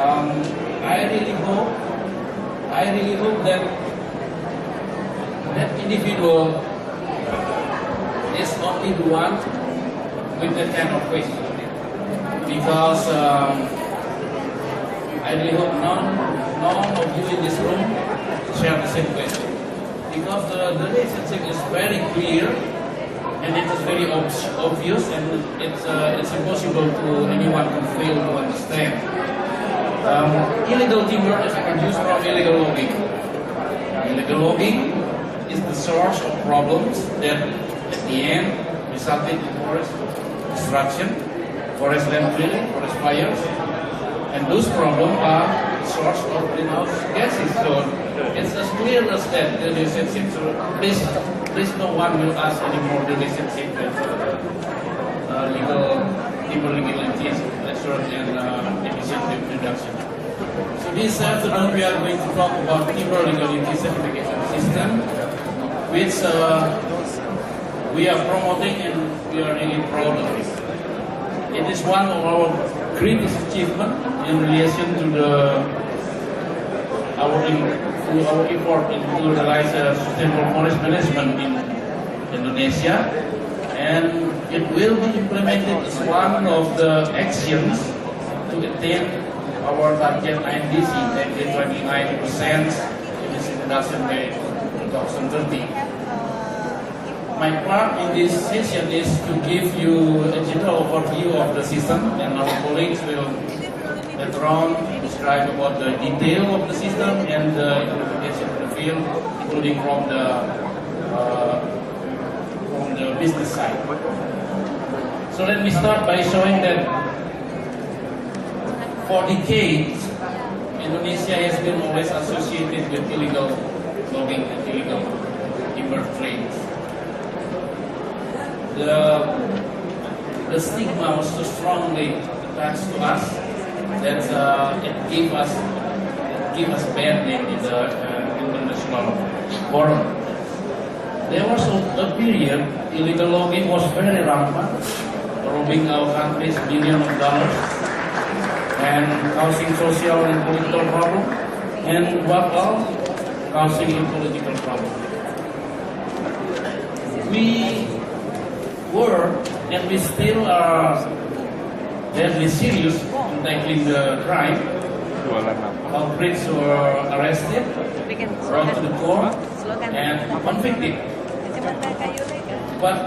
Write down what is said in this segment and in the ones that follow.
Um, I really hope that that individual is only the one with that kind of question, because I really hope none of you in this room share the same question, because the relationship is very clear and it is very obvious, and it's impossible to anyone to fail to understand. Illegal timber is produced from illegal logging. Illegal logging is the source of problems that at the end resulted in forest destruction, forest land clearing, forest fires, and those problems are the source of greenhouse gases. So it's as clear as that, the relationship. So please no one will ask anymore the relationship with legal timber legalities, assurance, and emission reduction. So this afternoon we are going to talk about timber legality certification system, which we are promoting and we are really proud of it. It is one of our greatest achievements in relation to our effort to realize sustainable forest management in Indonesia, and it will be implemented as one of the actions to attain our target NDC, 29% emission reduction by 2030. My part in this session is to give you a general overview of the system, and our colleagues will later on describe about the detail of the system and the implementation of the field, including from the business side. So let me start by showing that for decades, Indonesia has been always associated with illegal logging and illegal timber trades. The stigma was so strongly attached to us that it gave us bad name in the international forum. There was a period illegal logging was very rampant, robbing our countries billions of dollars and causing social and political problems, and what else? Causing political problems. We were, and we still are, deadly serious in tackling the crime. Culprits were arrested, brought to the court, and convicted. But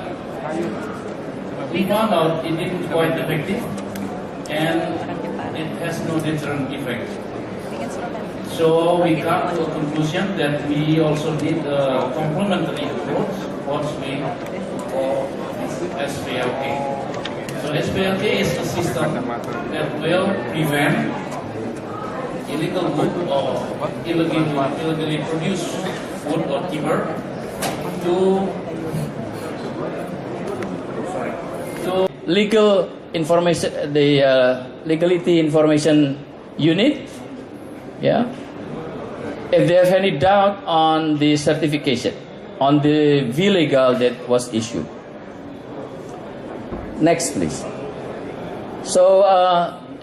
we found out it isn't quite effective, and it has no deterrent effect. So we come to a conclusion that we also need a complementary approach, what we call SVLK. So SVLK is a system that will prevent illegal wood or illegally produced wood or timber to legal information, the Legality Information Unit. Yeah. If they have any doubt on the certification, on the V-legal that was issued. Next, please. So,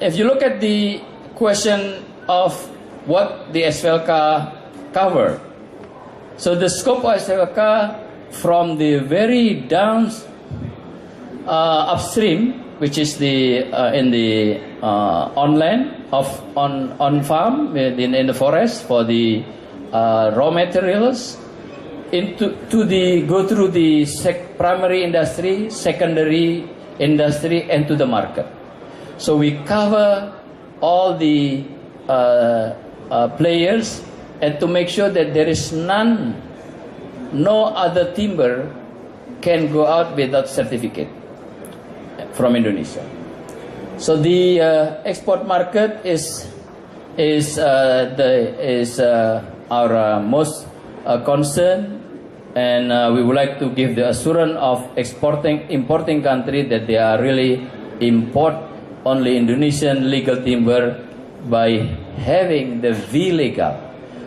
if you look at the question of what the SVLK cover, so the scope of SVLK from the very down upstream, which is the in the on land on farm in the forest for the raw materials, go through the primary industry, secondary industry, and to the market. So we cover all the players, and to make sure that there is no other timber can go out without certificate from Indonesia. So the export market is our most concern, and we would like to give the assurance of importing country that they are really import only Indonesian legal timber by having the V legal.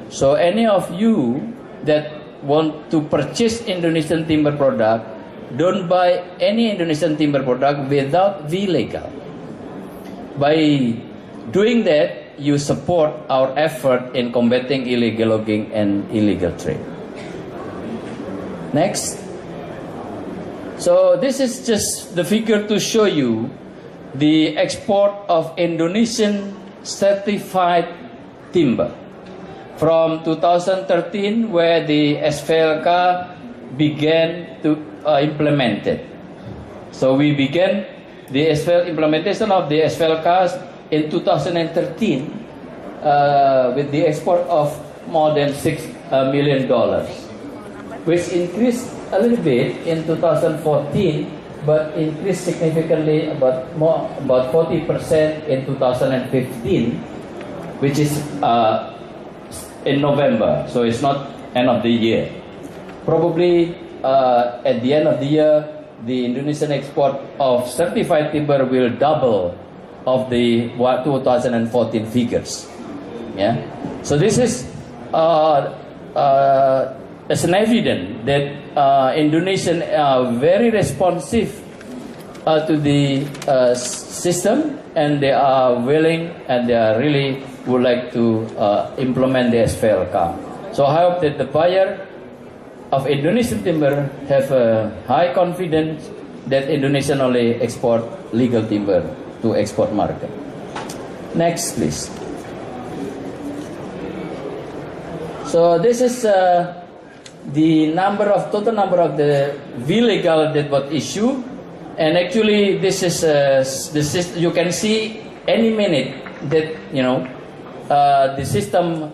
So any of you that want to purchase Indonesian timber product, don't buy any Indonesian timber product without V legal. By doing that, you support our effort in combating illegal logging and illegal trade. Next. So this is just the figure to show you the export of Indonesian certified timber from 2013, where the SVLK began to implement it. So we began the implementation of the SVLKs in 2013 with the export of more than $6 million, which increased a little bit in 2014, but increased significantly about 40% in 2015, which is in November. So it's not end of the year. Probably at the end of the year, the Indonesian export of certified timber will double of the 2014 figures. Yeah. So this is as an evidence that Indonesians are very responsive to the system, and they are willing and they are really would like to implement the SVLK. So I hope that the buyer of Indonesian timber have a high confidence that Indonesia only export legal timber to export market. Next, please. So this is the total number of the V-legal that was issued, and actually this is you can see any minute that the system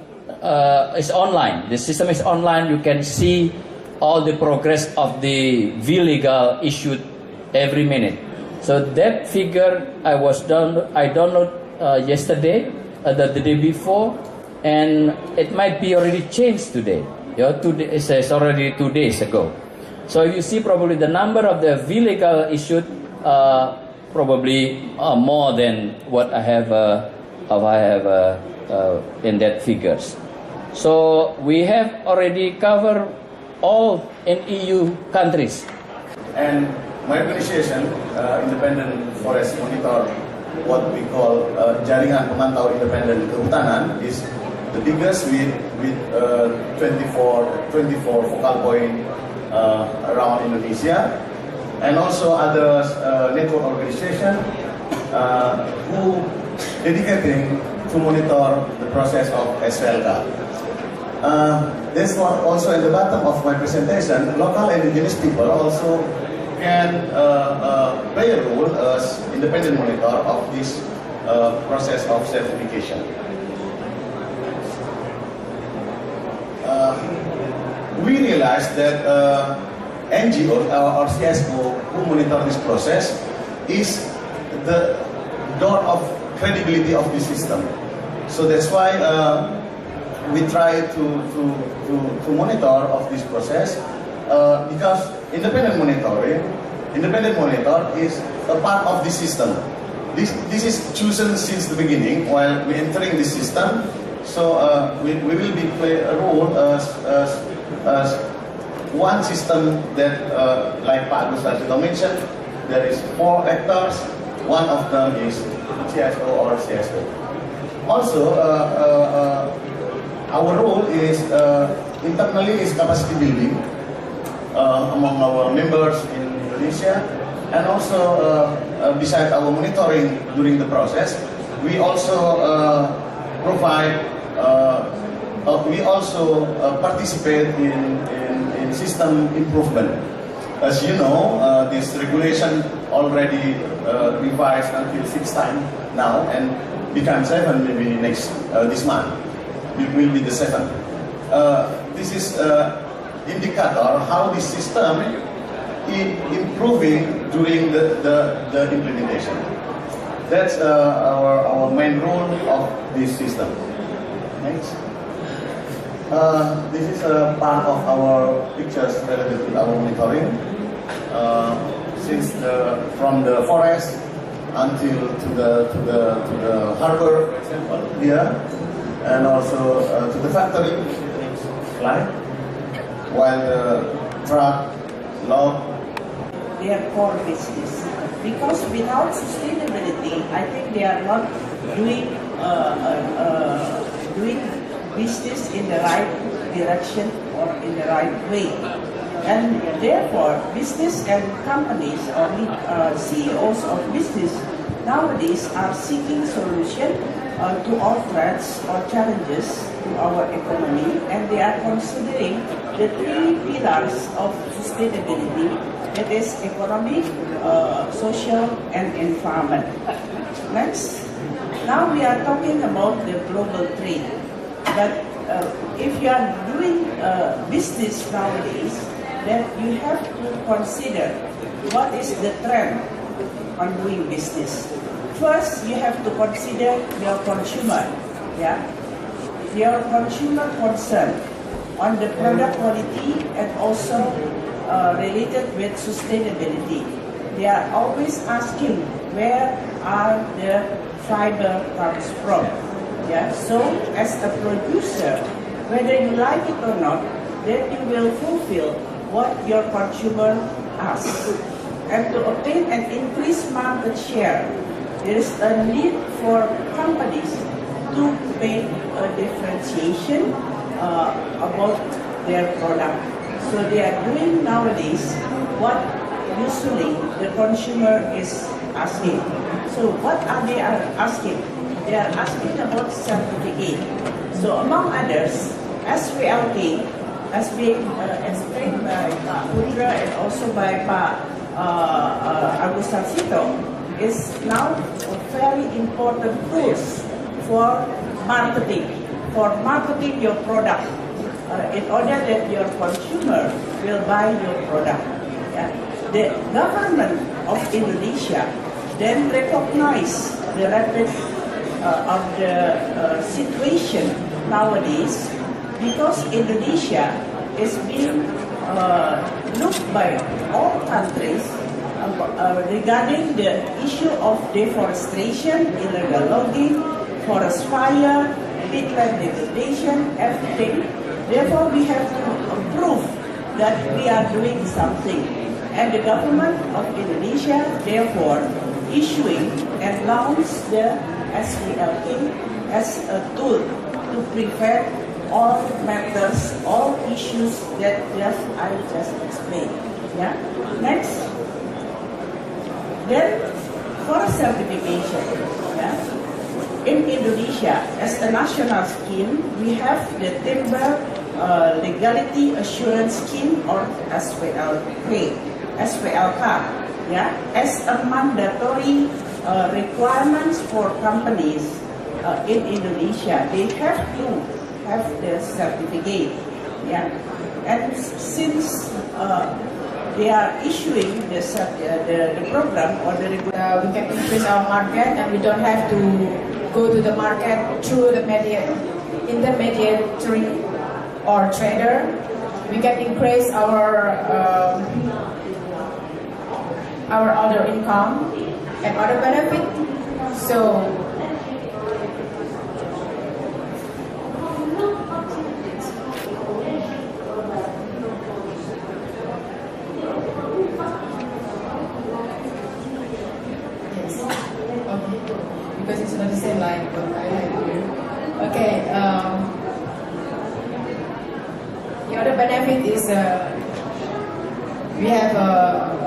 is online. The system is online. You can see all the progress of the V-legal issued every minute. So that figure I download yesterday, the day before, and it might be already changed today. It says already 2 days ago. So you see probably the number of the V-legal issued probably more than what I have in that figures. So we have already covered all in EU countries. And my organization, Independent Forest Monitor, what we call Jaringan Pemantau Independen Kehutanan, is the biggest with 24 focal point around Indonesia, and also other network organization who dedicating to monitor the process of SVLK. This one also at the bottom of my presentation, local and indigenous people also can play a role as independent monitor of this process of certification. We realized that NGO or CSO who monitor this process is the door of credibility of the system. So that's why we try to monitor of this process because independent monitor is a part of the system. This is chosen since the beginning while we entering the system. So we will be play a role as one system that, like Pak Agus Rashito mentioned, there is 4 actors. One of them is CSO or CSO. Also, our role is internally is capacity building among our members in Indonesia, and also besides our monitoring during the process, we also participate in system improvement. As you know, this regulation already revised until 6 times now, and become 7 maybe this month. It will be the 7th. This is indicator how the system is improving during the implementation. That's our main role of this system. Next. This is a part of our pictures related to our monitoring. From the forest until to the harbor, for example, here, and also to the factory, slide, while the truck, log. Their core business. Because without sustainability, I think they are not doing doing business in the right direction or in the right way. And therefore, business and companies or CEOs of business nowadays are seeking solutions to all threats or challenges to our economy, and they are considering the three pillars of sustainability, that is economic, social, and environment. Next. Now we are talking about the global trade, but if you are doing business nowadays, then you have to consider what is the trend on doing business. First, you have to consider your consumer, your consumer concern on the product quality and also related with sustainability. They are always asking where are the fiber comes from. So as a producer, whether you like it or not, then you will fulfill what your consumer asks. And to obtain an increased market share, there is a need for companies to make a differentiation about their product. So they are doing nowadays what usually the consumer is asking. So what are they asking? They are asking about certificate. So among others, SVLK, as being explained by Pak Putra and also by Pak Agus Sarsito, is now a very important tool for marketing your product, in order that your consumer will buy your product. The government of Indonesia then recognize the rapid of the situation nowadays, because Indonesia is being looked by all countries regarding the issue of deforestation, illegal logging, forest fire, peatland degradation, everything. Therefore, we have to prove that we are doing something. And the government of Indonesia, therefore, issuing and launched the SVLK as a tool to prevent all matters, all issues that I just explained. Next. Then, forest certification. In Indonesia, as a national scheme, we have the Timber Legality Assurance Scheme, or SVLK, as a mandatory requirements for companies in Indonesia. They have to have the certificate. And since they are issuing the program or the we can increase our market, and we don't have to go to the market through the intermediary or trader. We can increase our other income and other benefit. So because it's not the same line, but I have here. Okay. The other benefit is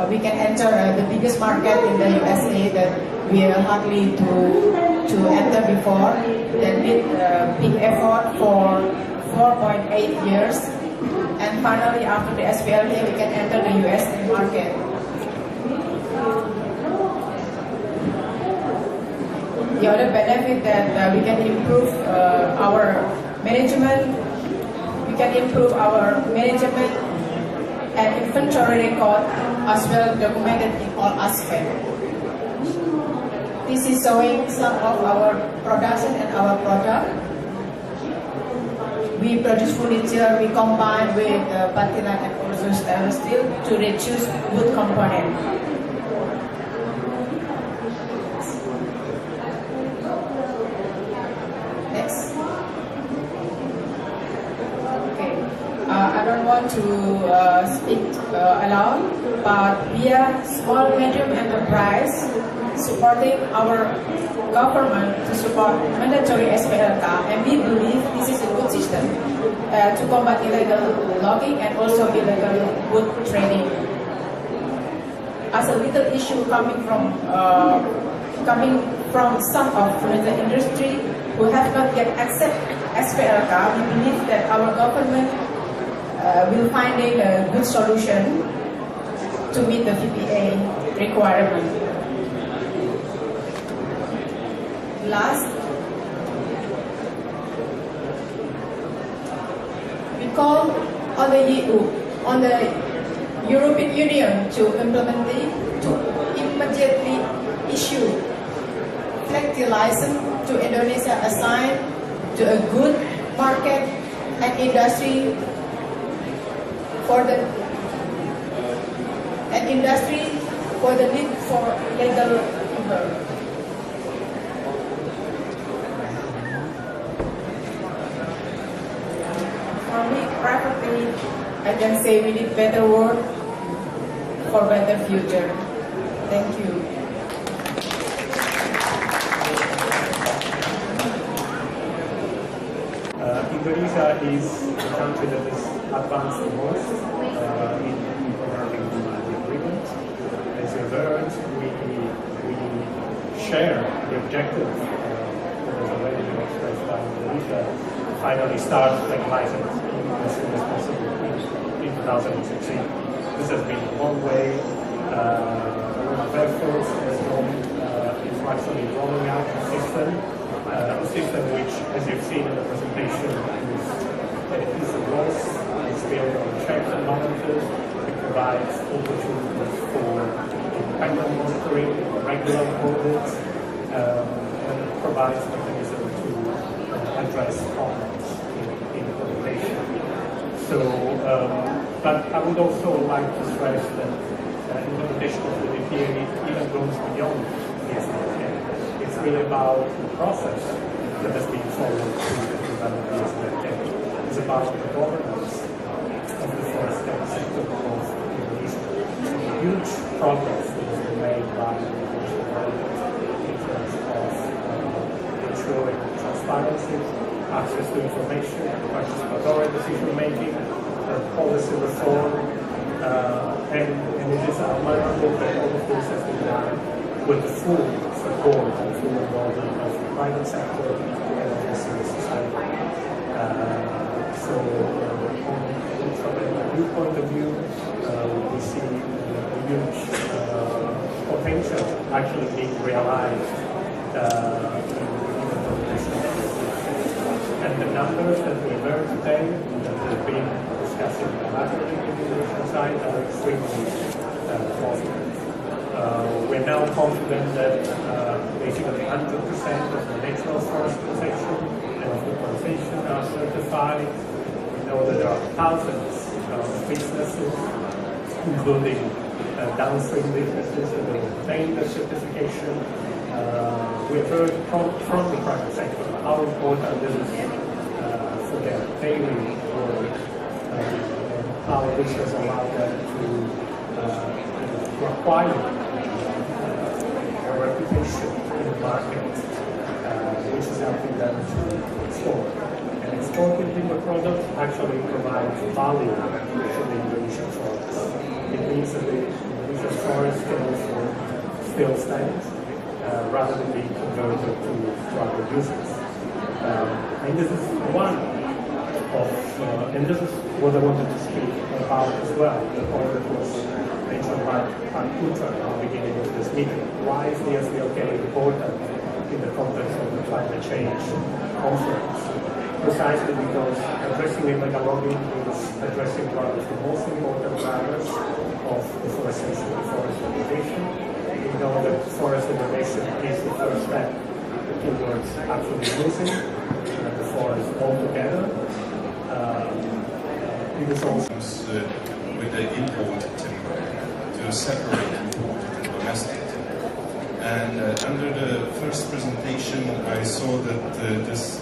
we can enter the biggest market in the USA that we are hardly to enter before. That did big effort for 4.8 years, and finally after the SVLK we can enter the USA market. The other benefit that we can improve our management, and inventory record as well documented in all aspects. This is showing some of our production and our product. We produce furniture, we combine with Pavilion and also stainless steel to reduce wood component. I don't want to speak alone, but we are small medium enterprise, supporting our government to support mandatory SVLK, and we believe this is a good system to combat illegal logging and also illegal wood trading. As a little issue coming from some of the industry who have not yet accepted SVLK, we believe that our government will find a good solution to meet the VPA requirement. Last, we call on the European Union to immediately issue flexi license to Indonesia assigned to a good market and industry for the need for legal labor. For me, practically, I can say we need better work for better future. Thank you. Indonesia is the country that has advanced the most in implementing the agreement. As you've heard, we share the objective that has already been expressed by Indonesia to finally start legalizing as soon as possible in 2016. This has been a long way. A lot of efforts has gone into actually rolling out the system. A system which, as you've seen in the presentation, is a loss, it's built on checks and balances, it provides opportunities for independent monitoring, regular audits, and it provides mechanism to address problems in implementation. So, but I would also like to stress that implementation of the VPA even goes beyond the SVLK. It's really about the process that has been followed to develop the SVLK. It's about the governance of the forestry sector of Indonesia. So huge progress that has been made by the Indonesian government in terms of ensuring transparency, access to information, participatory decision making, policy reform, and it is our hope that all of this has been done with the full support and full involvement of the private sector and of the civil society. So from a new point of view, we see a huge potential actually being realized in implementation. And the numbers that we heard today, that have been discussed in the Indonesian side, are extremely positive. We're now confident that basically 100% of the natural forest protection and deforestation are certified. We know that there are thousands of businesses, including downstream businesses, that will obtain the certification. We've heard from the private sector how important this is for their daily work, and how this has allowed them to acquire a reputation in the market, which is helping them to export. And exporting timber products actually provides value to the Indonesian forest. It means that the Indonesian forest can also still stand rather than being converted to other uses. And this is one of, and this is what I wanted to speak about as well, the point that was mentioned by Putra at the beginning of this meeting. Why is the SVLK important in the context of the climate change conference? Precisely because addressing illegal logging is addressing one of the most important drivers of deforestation and forest degradation. We know that forest degradation is the first step towards actually losing the forest altogether. It is also with the imported timber to separate imported and domestic timber. And under the first presentation, I saw that this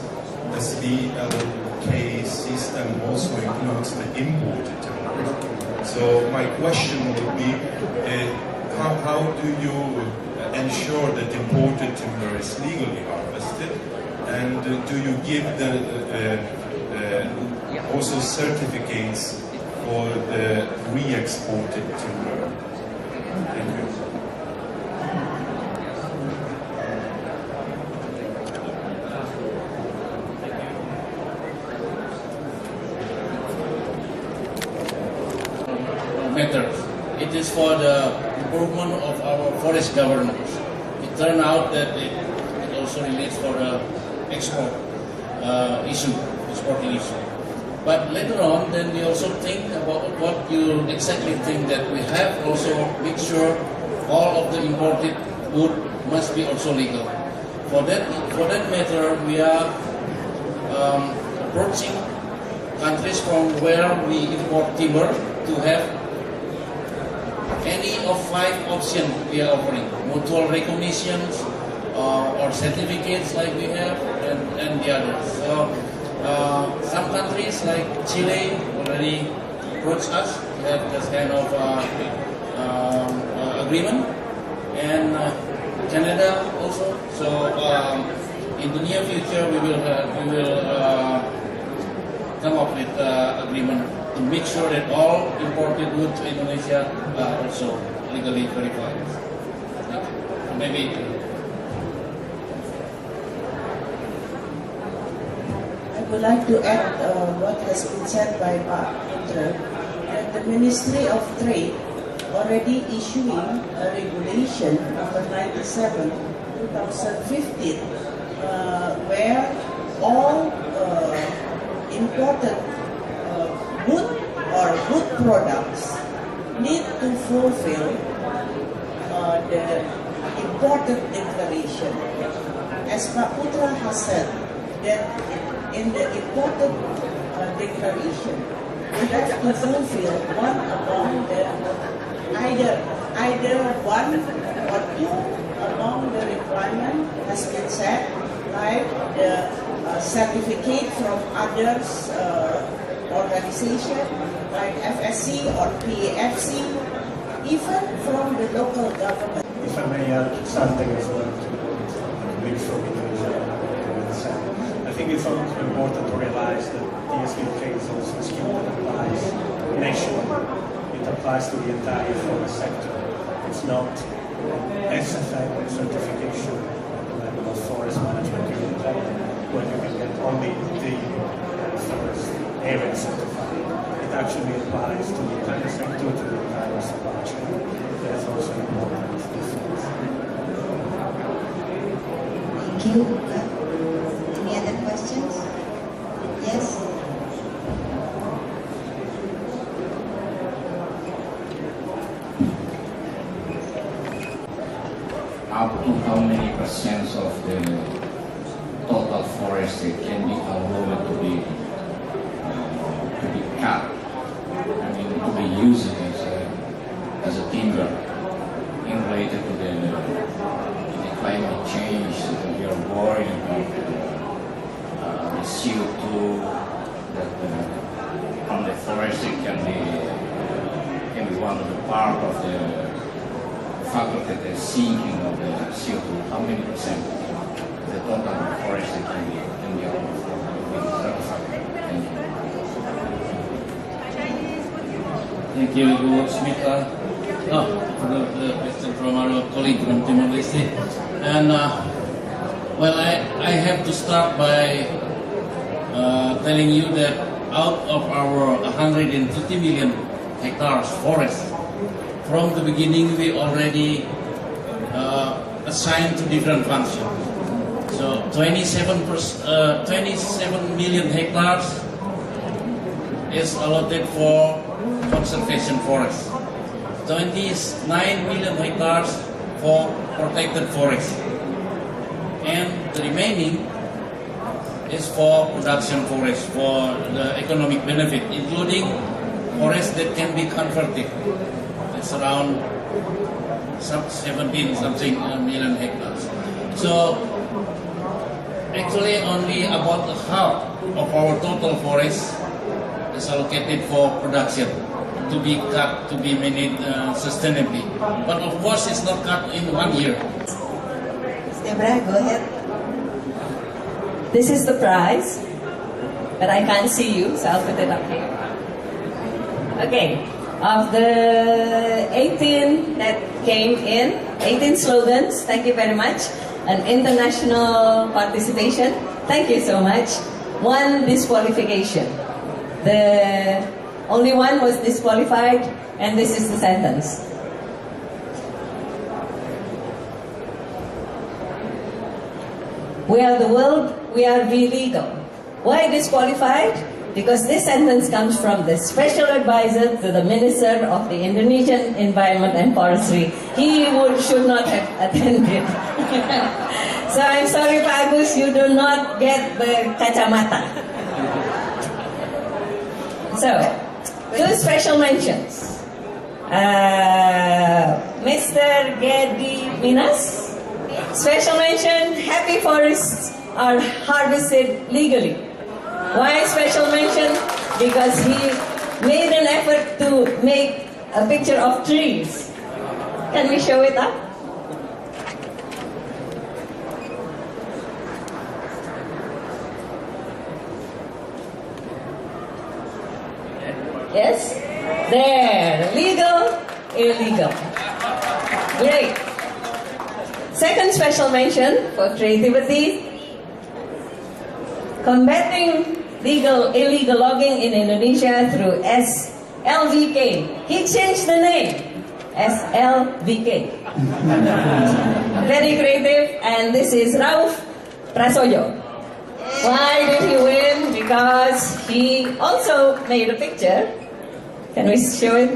SVLK system also includes the imported timber. So my question would be, how do you ensure that imported timber is legally harvested? And do you give also certificates for the re-exported timber? Thank you. Matters. It is for the improvement of our forest governance. It turned out that it also relates for the export exporting issue. But later on, then we also think about what you exactly think, that we have also make sure all of the imported wood must be also legal. For that matter, we are approaching countries from where we import timber to have any of 5 options we are offering: mutual recognitions or certificates like we have, and the others. So some countries like Chile already approached us to have this kind of agreement, and Canada also. So in the near future, we will come up with agreement to make sure that all imported wood to Indonesia are also legally verified. Maybe. I would like to add what has been said by Pak Putra, that the Ministry of Trade already issuing a regulation number 97, 2015, where all imported wood or wood products need to fulfill the imported declaration. As Pak Putra has said, that in the imported declaration, we have to fulfill one among the either one or two among the requirement has been set, like the certificate from others organization like FSC or PAFC, even from the local government. If I may add something as well to colleagues from Indonesia, I think it's also important to realize that the SVLK is also a scheme that applies nationally. It applies to the entire forest sector. It's not SFM certification at the level of forest management unit level, where you can get only the forest area certified. It actually applies to the entire sector, to the entire supply chain. That's also an important difference. Thank you. Any other questions? Yes? Up to how many percent of the total forest can be allowed to be cut? I mean, to be used as a timber in related to the climate change. We are worried about the CO2 that from the forest can be one of the part of the factor that the sinking of the CO2. How many percent of the total forest can be certified? Thank you. Thank you, Ibu Smita. For the question from our colleague from Timor-Leste. And well, I have to start by telling you that out of our 150 million hectares forest, from the beginning we already assigned to different functions. So 27 million hectares is allotted for conservation forest, 29 million hectares for protected forest, and the remaining is for production forest, for the economic benefit, including forest that can be converted. It's around 17 something million hectares. So actually only about half of our total forest is allocated for production, to be cut, to be managed sustainably. But of course it's not cut in 1 year. Debra, go ahead. This is the prize, but I can't see you, so I'll put it up here. Okay, of the 18 that came in, 18 slogans, thank you very much. An international participation, thank you so much. One disqualification. The only one was disqualified, and this is the sentence. We are the world, we are illegal. Why disqualified? Because this sentence comes from the Special Advisor to the Minister of the Indonesian Environment and Forestry. He should not have attended. So I'm sorry, Pak Agus, you do not get the kacamata. So, 2 special mentions. Mr. Gedi Minas. Special mention, happy forests are harvested legally. Why special mention? Because he made an effort to make a picture of trees. Can we show it up? Yes? There, legal, illegal. Great. Second special mention for creativity, combating illegal logging in Indonesia through SVLK. He changed the name, SVLK. Very creative, and this is Rauf Prasojo. Why did he win? Because he also made a picture. Can we show it?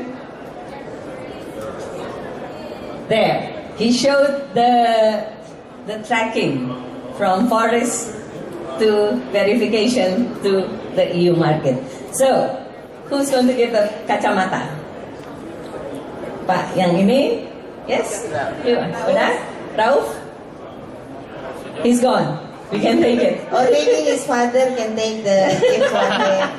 There. He showed the tracking from forest to verification to the EU market. So, who's going to give the kacamata? Pak, yang ini? Yes? Sudah? Rauf? He's gone. We can take it. Or maybe his father can take the gift from him.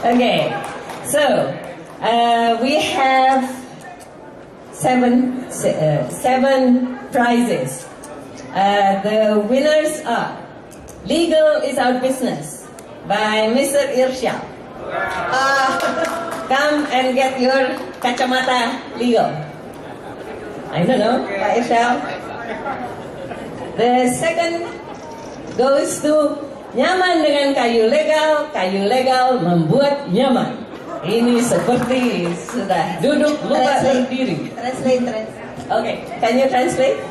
Okay, so we have seven prizes. The winners are Legal is Our Business by Mr. Irsyal. Come and get your kacamata legal. I don't know, Pak Irsyal. The second goes to nyaman dengan kayu legal membuat nyaman. Ini seperti sudah duduk lupa berdiri. Translate. Okay, can you translate?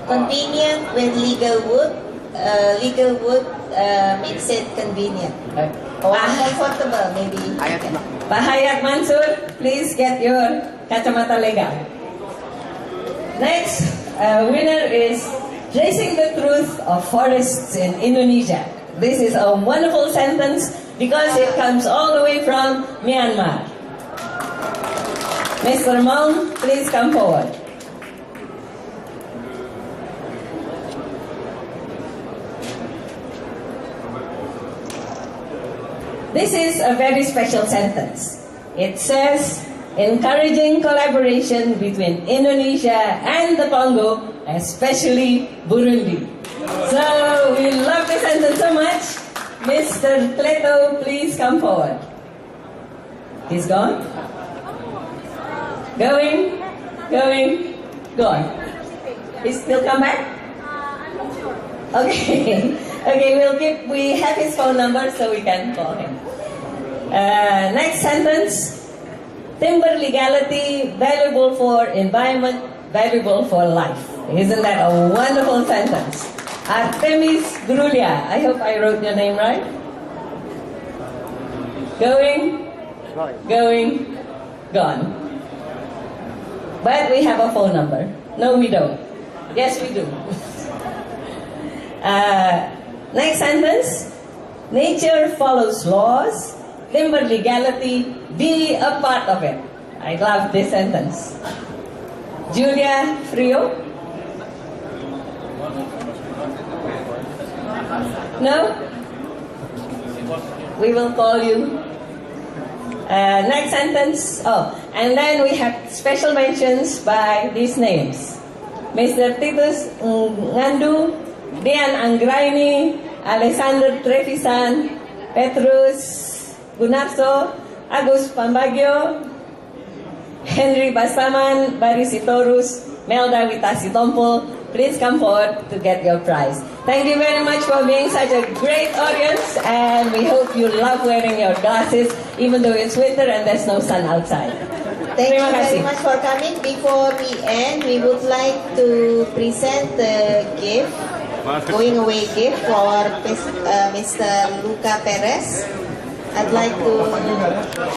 Convenient with legal wood. Legal wood makes it convenient. Or comfortable, maybe. Pak Hayat Mansur, please get your kacamata legal. Next winner is Tracing the Truth of Forests in Indonesia. This is a wonderful sentence because it comes all the way from Myanmar. Mr. Mong, please come forward. This is a very special sentence. It says, encouraging collaboration between Indonesia and the Congo, especially Burundi. So, we love this sentence so much. Mr. Kleto, please come forward. He's gone? Going, gone. He's still come back? Okay. Okay, we have his phone number so we can call him. Next sentence. Timber legality, valuable for environment, valuable for life. Isn't that a wonderful sentence? Artemis Grulia, I hope I wrote your name right. Going, gone. But we have a phone number. No, we don't. Yes, we do. Next sentence. Nature follows laws. Timber legality, be a part of it. I love this sentence. Julia Frio? No? We will call you Next sentence. Oh, and then we have special mentions by these names: Mr. Titus Ngandu, Dian Anggraini, Alexander Trevisan, Petrus Gunarso, Agus Pambagio, Henry Bastaman, Barisitorus, Melda Witasitompo. Please come forward to get your prize. Thank you very much for being such a great audience, and we hope you love wearing your glasses even though it's winter and there's no sun outside. Thank you Terima very kasih. much for coming. Before we end, we would like to present the gift, going away gift for Mr. Luca Perez. I'd like to